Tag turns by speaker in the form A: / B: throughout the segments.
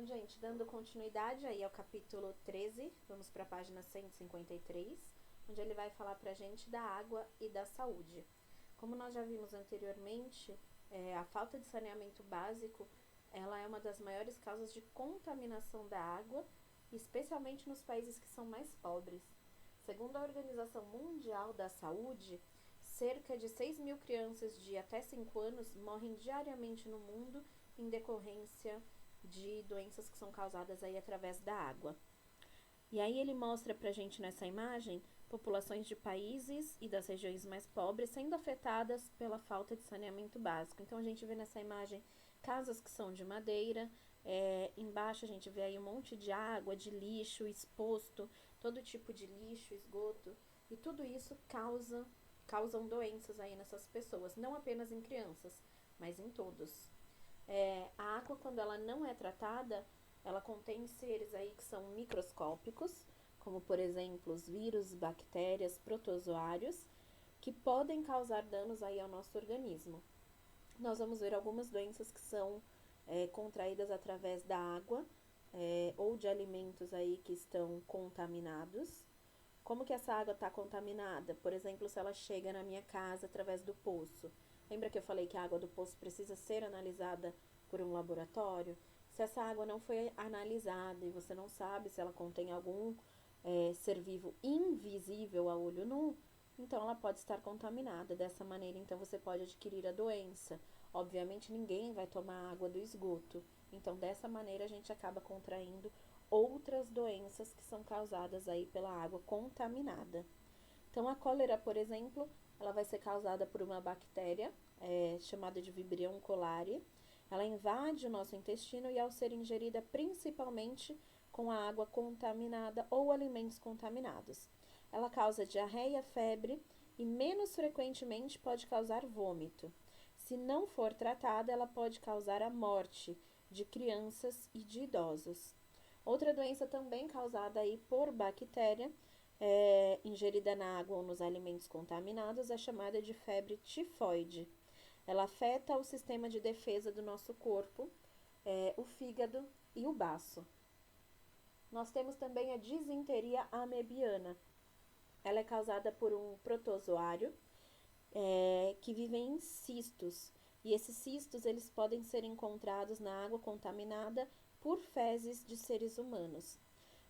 A: Bom, gente, dando continuidade aí ao capítulo 13, vamos para a página 153, onde ele vai falar para a gente da água e da saúde. Como nós já vimos anteriormente, a falta de saneamento básico, ela é uma das maiores causas de contaminação da água, especialmente nos países que são mais pobres. Segundo a Organização Mundial da Saúde, cerca de 6 mil crianças de até 5 anos morrem diariamente no mundo em decorrência de doenças que são causadas aí através da água. E aí ele mostra pra gente nessa imagem populações de países e das regiões mais pobres sendo afetadas pela falta de saneamento básico. Então a gente vê nessa imagem casas que são de madeira, embaixo a gente vê aí um monte de água, de lixo exposto, todo tipo de lixo, esgoto, e tudo isso causam doenças aí nessas pessoas, não apenas em crianças, mas em todos. A água, quando ela não é tratada, ela contém seres aí que são microscópicos, como por exemplo os vírus, bactérias, protozoários, que podem causar danos aí ao nosso organismo. Nós vamos ver algumas doenças que são contraídas através da água ou de alimentos aí que estão contaminados. Como que essa água está contaminada? Por exemplo, se ela chega na minha casa através do poço. Lembra que eu falei que a água do poço precisa ser analisada por um laboratório? Se essa água não foi analisada e você não sabe se ela contém algum ser vivo invisível a olho nu, então ela pode estar contaminada. Dessa maneira, então você pode adquirir a doença. Obviamente, ninguém vai tomar água do esgoto. Então, dessa maneira, a gente acaba contraindo outras doenças que são causadas aí pela água contaminada. Então, a cólera, por exemplo, ela vai ser causada por uma bactéria chamada de Vibrio cholerae. Ela invade o nosso intestino e, ao ser ingerida principalmente com a água contaminada ou alimentos contaminados, ela causa diarreia, febre e, menos frequentemente, pode causar vômito. Se não for tratada, ela pode causar a morte de crianças e de idosos. Outra doença também causada aí por bactéria, ingerida na água ou nos alimentos contaminados, é chamada de febre tifoide. Ela afeta o sistema de defesa do nosso corpo, o fígado e o baço. Nós temos também a disenteria amebiana. Ela é causada por um protozoário que vive em cistos. E esses cistos eles podem ser encontrados na água contaminada por fezes de seres humanos.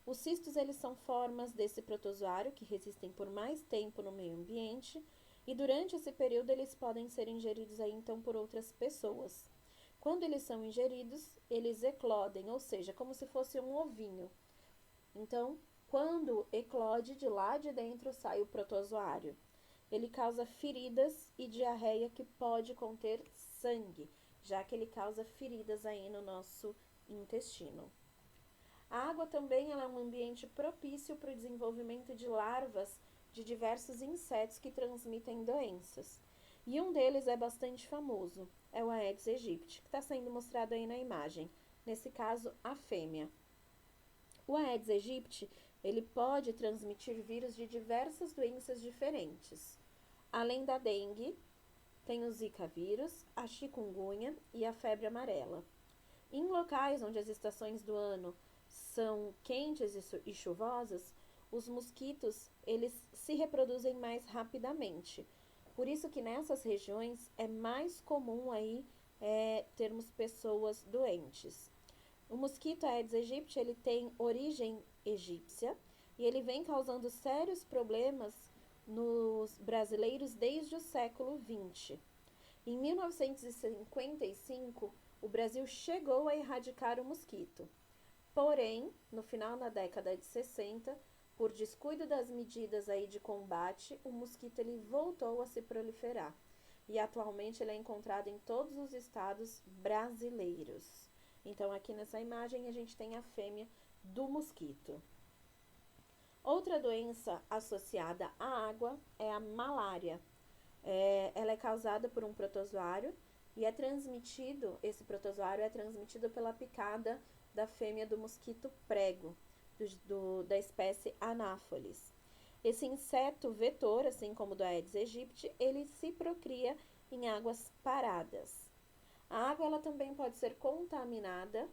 A: Os cistos eles são formas desse protozoário que resistem por mais tempo no meio ambiente e durante esse período eles podem ser ingeridos aí, então por outras pessoas. Quando eles são ingeridos, eles eclodem, ou seja, como se fosse um ovinho. Então, quando eclode, de lá de dentro sai o protozoário. Ele causa feridas e diarreia que pode conter sangue, já que ele causa feridas aí no nosso intestino. A água também ela é um ambiente propício para o desenvolvimento de larvas de diversos insetos que transmitem doenças. E um deles é bastante famoso, é o Aedes aegypti, que está sendo mostrado aí na imagem, nesse caso a fêmea. O Aedes aegypti, ele pode transmitir vírus de diversas doenças diferentes. Além da dengue, tem o zika vírus, a chikungunya e a febre amarela. Em locais onde as estações do ano são quentes e chuvosas, os mosquitos eles se reproduzem mais rapidamente. Por isso que nessas regiões é mais comum aí termos pessoas doentes. O mosquito Aedes aegypti ele tem origem egípcia e ele vem causando sérios problemas nos brasileiros desde o século XX. Em 1955, o Brasil chegou a erradicar o mosquito. Porém, no final da década de 60, por descuido das medidas aí de combate, o mosquito ele voltou a se proliferar. E atualmente ele é encontrado em todos os estados brasileiros. Então, aqui nessa imagem, a gente tem a fêmea do mosquito. Outra doença associada à água é a malária. Ela é causada por um protozoário e esse protozoário é transmitido pela picada da fêmea do mosquito prego, da espécie Anopheles. Esse inseto vetor, assim como o do Aedes aegypti, ele se procria em águas paradas. A água ela também pode ser contaminada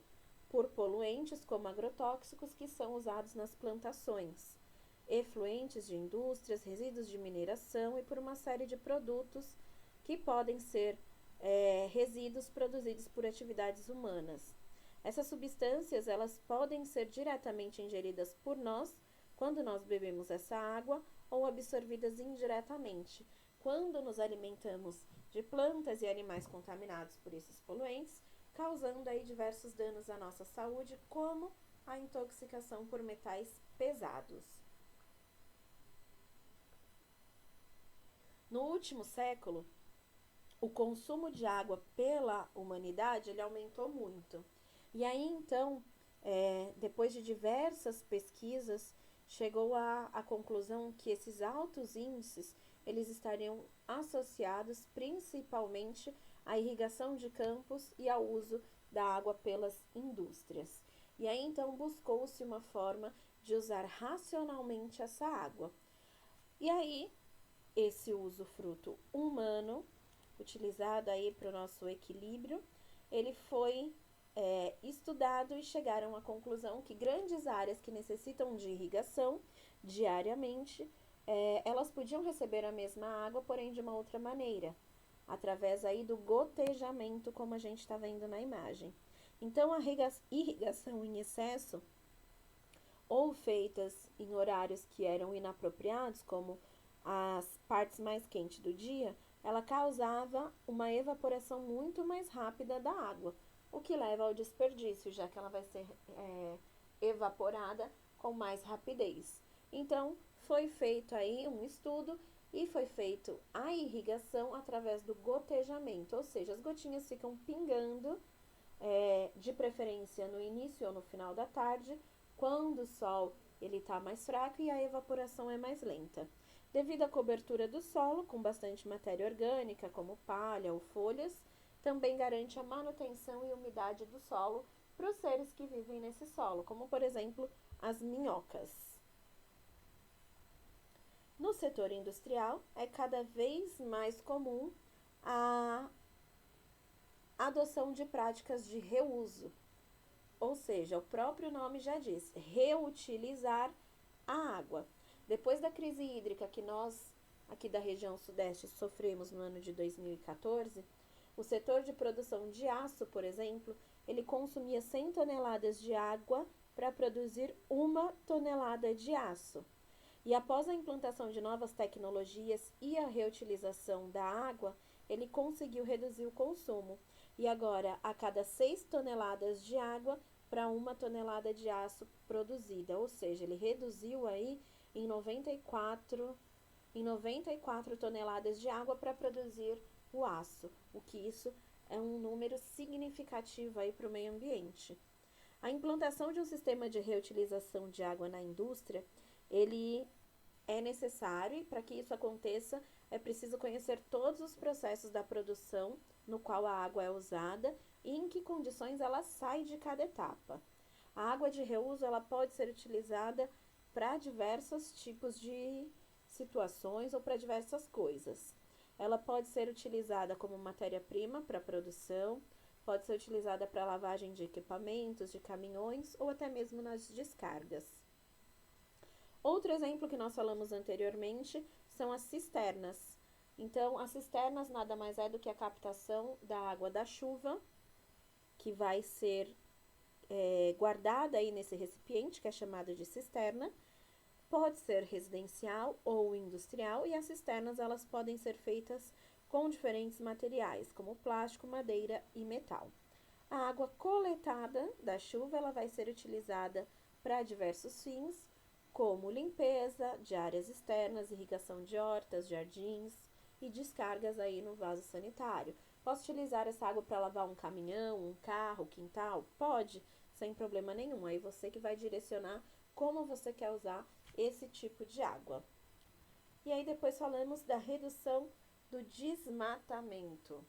A: por poluentes como agrotóxicos que são usados nas plantações, efluentes de indústrias, resíduos de mineração e por uma série de produtos que podem ser resíduos produzidos por atividades humanas. Essas substâncias elas podem ser diretamente ingeridas por nós quando nós bebemos essa água ou absorvidas indiretamente quando nos alimentamos de plantas e animais contaminados por esses poluentes, causando aí diversos danos à nossa saúde, como a intoxicação por metais pesados. No último século, o consumo de água pela humanidade ele aumentou muito. E aí, então, depois de diversas pesquisas, chegou à conclusão que esses altos índices eles estariam associados principalmente à irrigação de campos e ao uso da água pelas indústrias. E aí, então, buscou-se uma forma de usar racionalmente essa água. E aí, esse usufruto humano, utilizado aí para o nosso equilíbrio, ele foi estudado e chegaram à conclusão que grandes áreas que necessitam de irrigação diariamente, elas podiam receber a mesma água, porém de uma outra maneira, através aí do gotejamento, como a gente está vendo na imagem. Então, a irrigação em excesso, ou feitas em horários que eram inapropriados, como as partes mais quentes do dia, ela causava uma evaporação muito mais rápida da água, o que leva ao desperdício, já que ela vai ser evaporada com mais rapidez. Então, foi feito aí um estudo e foi feito a irrigação através do gotejamento, ou seja, as gotinhas ficam pingando, de preferência no início ou no final da tarde, quando o sol está mais fraco e a evaporação é mais lenta. Devido à cobertura do solo, com bastante matéria orgânica, como palha ou folhas, também garante a manutenção e umidade do solo para os seres que vivem nesse solo, como, por exemplo, as minhocas. No setor industrial, é cada vez mais comum a adoção de práticas de reuso, ou seja, o próprio nome já diz, reutilizar a água. Depois da crise hídrica que nós, aqui da região sudeste, sofremos no ano de 2014, o setor de produção de aço, por exemplo, ele consumia 100 toneladas de água para produzir 1 tonelada de aço. E após a implantação de novas tecnologias e a reutilização da água, ele conseguiu reduzir o consumo. E agora, a cada 6 toneladas de água para 1 tonelada de aço produzida, ou seja, ele reduziu aí em 94 toneladas de água para produzir o aço, o que isso é um número significativo aí para o meio ambiente. A implantação de um sistema de reutilização de água na indústria, ele é necessário e para que isso aconteça é preciso conhecer todos os processos da produção no qual a água é usada e em que condições ela sai de cada etapa. A água de reuso ela pode ser utilizada para diversos tipos de situações ou para diversas coisas. Ela pode ser utilizada como matéria-prima para produção, pode ser utilizada para lavagem de equipamentos, de caminhões ou até mesmo nas descargas. Outro exemplo que nós falamos anteriormente são as cisternas. Então, as cisternas nada mais é do que a captação da água da chuva, que vai ser guardada aí nesse recipiente, que é chamado de cisterna. Pode ser residencial ou industrial, e as cisternas elas podem ser feitas com diferentes materiais, como plástico, madeira e metal. A água coletada da chuva ela vai ser utilizada para diversos fins, como limpeza de áreas externas, irrigação de hortas, jardins e descargas aí no vaso sanitário. Posso utilizar essa água para lavar um caminhão, um carro, quintal? Pode, sem problema nenhum. Aí você que vai direcionar como você quer usar esse tipo de água. E aí depois falamos da redução do desmatamento.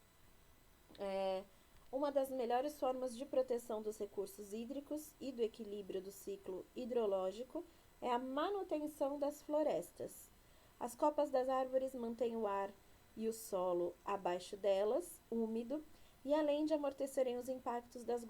A: Uma das melhores formas de proteção dos recursos hídricos e do equilíbrio do ciclo hidrológico é a manutenção das florestas. As copas das árvores mantêm o ar e o solo abaixo delas, úmido, e além de amortecerem os impactos das